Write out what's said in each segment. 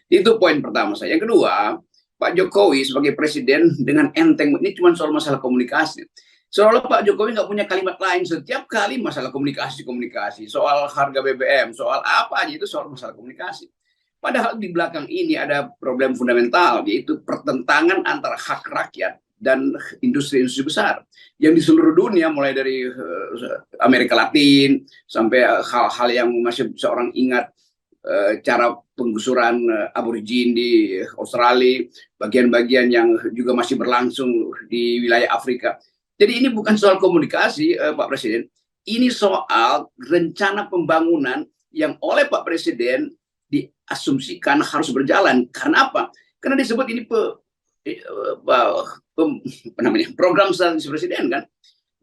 Itu poin pertama saya. Yang kedua, Pak Jokowi sebagai presiden dengan enteng, ini cuma soal masalah komunikasi. Seolah Pak Jokowi nggak punya kalimat lain, setiap kali masalah komunikasi, soal harga BBM, soal apa aja itu soal masalah komunikasi. Padahal di belakang ini ada problem fundamental, yaitu pertentangan antara hak rakyat dan industri-industri besar yang di seluruh dunia, mulai dari Amerika Latin sampai hal-hal yang masih seorang ingat, cara penggusuran aborigin di Australia, bagian-bagian yang juga masih berlangsung di wilayah Afrika. Jadi ini bukan soal komunikasi, Pak Presiden, ini soal rencana pembangunan yang oleh Pak Presiden diasumsikan harus berjalan. Karena apa? Karena disebut ini program strategis presiden kan.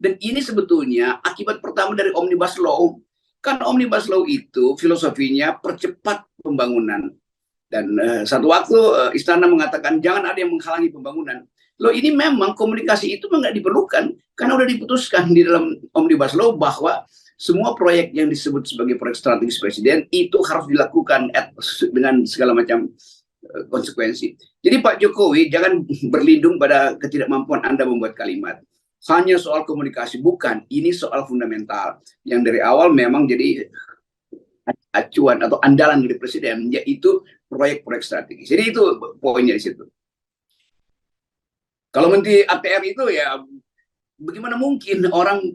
Dan ini sebetulnya akibat pertama dari Omnibus Law. Kan Omnibus Law itu filosofinya percepat pembangunan. Dan satu waktu Istana mengatakan jangan ada yang menghalangi pembangunan. Loh, ini memang komunikasi itu nggak diperlukan karena udah diputuskan di dalam Omnibus Law bahwa semua proyek yang disebut sebagai proyek strategis presiden itu harus dilakukan dengan segala macam konsekuensi. Jadi Pak Jokowi jangan berlindung pada ketidakmampuan Anda membuat kalimat. Hanya soal komunikasi, bukan. Ini soal fundamental yang dari awal memang jadi acuan atau andalan dari presiden, yaitu proyek-proyek strategis. Jadi itu poinnya di situ. Kalau Menteri ATR itu ya bagaimana mungkin orang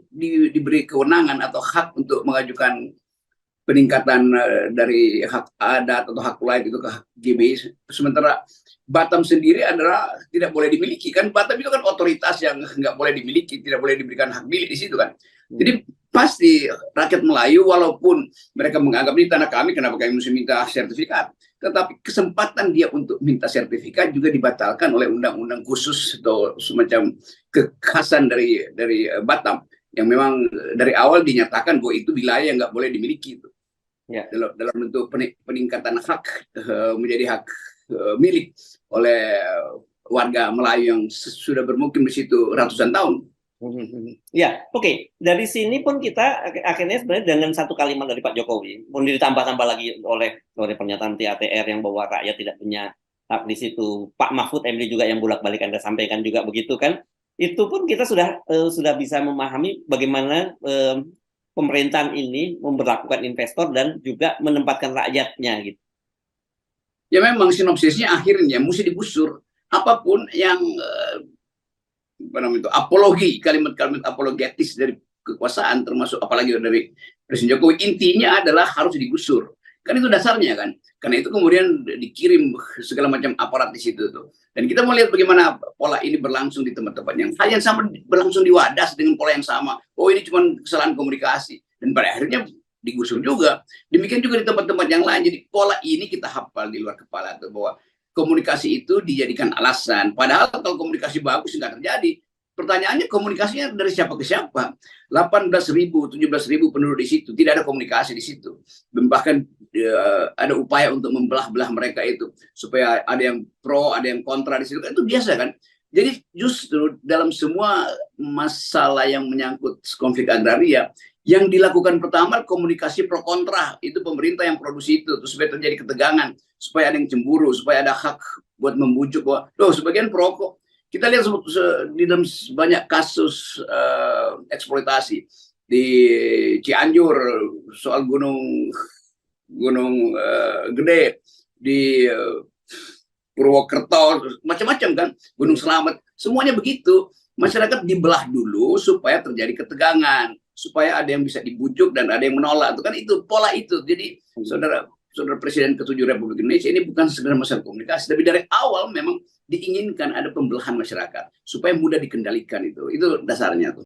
diberi kewenangan atau hak untuk mengajukan peningkatan dari hak adat atau hak lain itu ke GBI, sementara Batam sendiri adalah tidak boleh dimiliki. Kan Batam itu kan otoritas yang nggak boleh dimiliki, tidak boleh diberikan hak milik di situ kan. Jadi pasti rakyat Melayu walaupun mereka menganggap ini tanah kami, kenapa kami mesti minta sertifikat, tetapi kesempatan dia untuk minta sertifikat juga dibatalkan oleh undang-undang khusus atau semacam kekhasan dari Batam yang memang dari awal dinyatakan bahwa itu wilayah yang nggak boleh dimiliki itu. Ya. Dalam bentuk peningkatan hak menjadi hak milik oleh warga Melayu yang sudah bermukim di situ ratusan tahun. Ya, oke. Dari sini pun kita akhirnya sebenarnya dengan satu kalimat dari Pak Jokowi, pun ditambah-tambah lagi oleh pernyataan TATR yang bahwa rakyat tidak punya hak di situ. Pak Mahfud MD juga yang bolak-balik Anda sampaikan juga begitu kan? Itu pun kita sudah bisa memahami bagaimana pemerintahan ini memperlakukan investor dan juga menempatkan rakyatnya gitu. Ya memang sinopsisnya akhirnya mesti digusur apapun yang apologi, kalimat-kalimat apologetis dari kekuasaan, termasuk apalagi dari Presiden Jokowi, intinya adalah harus digusur. Kan itu dasarnya kan. Karena itu kemudian dikirim segala macam aparat di situ tuh. Dan kita mau lihat bagaimana pola ini berlangsung di tempat-tempat yang hal yang sama berlangsung di Wadas dengan pola yang sama. Oh, ini cuma kesalahan komunikasi. Dan pada akhirnya digusur juga. Demikian juga di tempat-tempat yang lain. Jadi pola ini kita hafal di luar kepala tuh, bahwa komunikasi itu dijadikan alasan. Padahal kalau komunikasi bagus nggak terjadi. Pertanyaannya komunikasinya dari siapa ke siapa? 18.000, 17.000 penduduk di situ, tidak ada komunikasi di situ. Bahkan ada upaya untuk membelah-belah mereka itu supaya ada yang pro, ada yang kontra di situ. Itu biasa kan? Jadi justru dalam semua masalah yang menyangkut konflik agraria, yang dilakukan pertama komunikasi pro kontra, itu pemerintah yang produksi itu, terus supaya terjadi ketegangan, supaya ada yang cemburu, supaya ada hak buat membujuk bahwa loh sebagian pro kok. Kita lihat di dalam banyak kasus eksploitasi di Cianjur soal gunung gede, di Purwokerto macam-macam kan, Gunung Selamat, semuanya begitu. Masyarakat dibelah dulu supaya terjadi ketegangan, supaya ada yang bisa dibujuk dan ada yang menolak. Itu kan itu pola itu. Jadi saudara Presiden ke-7 Republik Indonesia ini bukan sekedar masalah komunikasi, tapi dari awal memang diinginkan ada pembelahan masyarakat supaya mudah dikendalikan. Itu dasarnya tuh.